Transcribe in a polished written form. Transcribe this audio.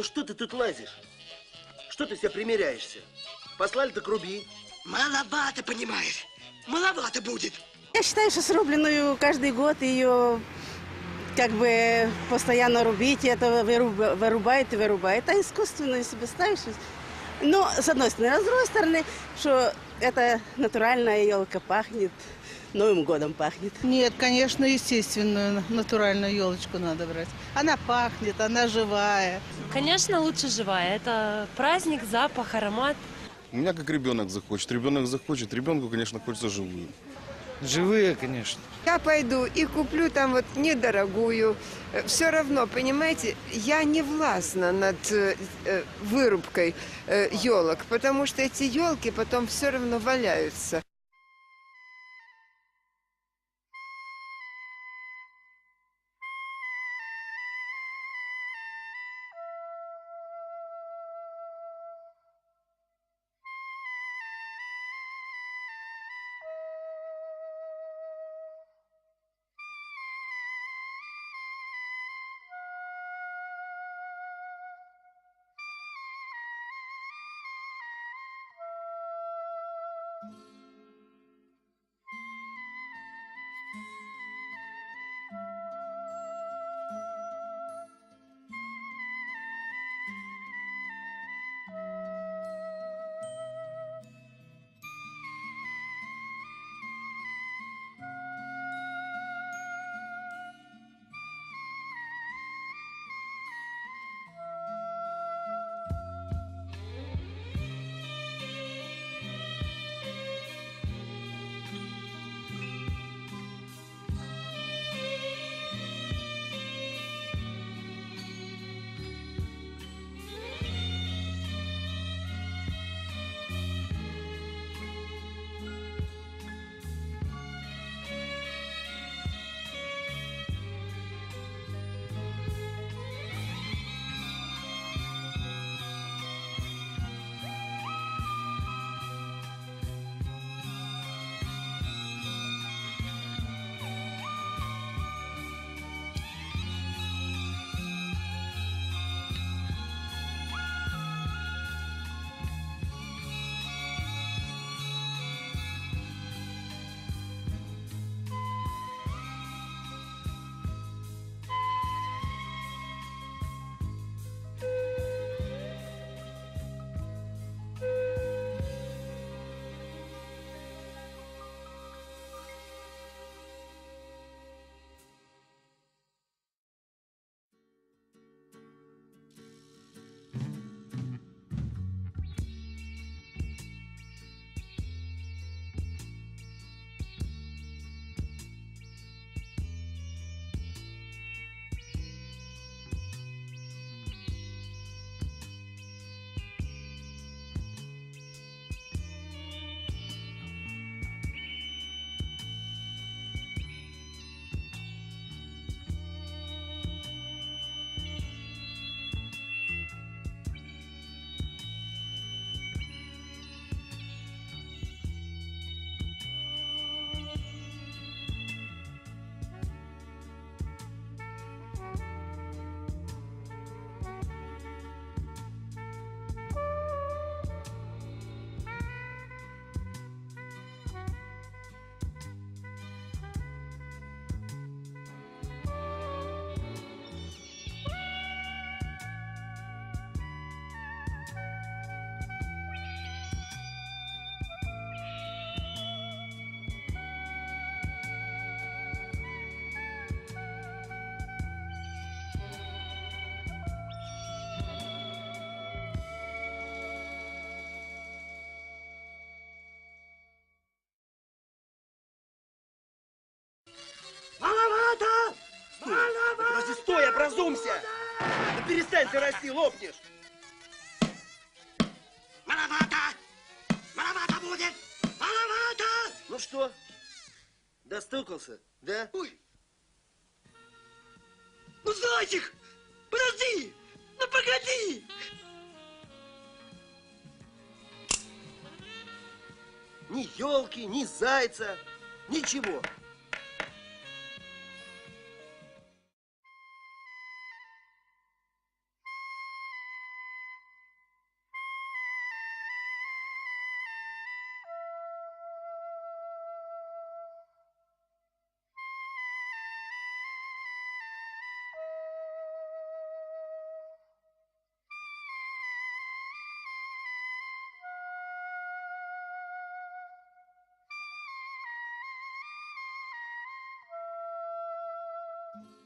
что ты тут лазишь? Что ты себя примеряешься? Послали, так руби. Маловато, понимаешь? Маловато будет. Я считаю, что срубленную каждый год ее как бы постоянно рубить, это вырубает и вырубает. А искусственно, если бы ставишь. Но, с одной стороны. А с другой стороны, что это натуральная елка пахнет, Новым годом пахнет. Нет, конечно, естественную, натуральную елочку надо брать. Она пахнет, она живая. Конечно, лучше живая. Это праздник, запах, аромат. У меня как ребенок захочет. Ребенок захочет. Ребенку, конечно, хочется живую. Живые, конечно. Я пойду и куплю там вот недорогую. Все равно, понимаете, я не властна над вырубкой елок, потому что эти елки потом все равно валяются. Маловато! Маловато! Подожди, стой, образумся! Да перестань ты расти, лопнешь! Маловато! Маловато будет! Маловато! Ну что, достукался, да? Ой! Ну, Зайчик! Подожди! Ну, погоди! Ни елки, ни зайца, ничего. Thank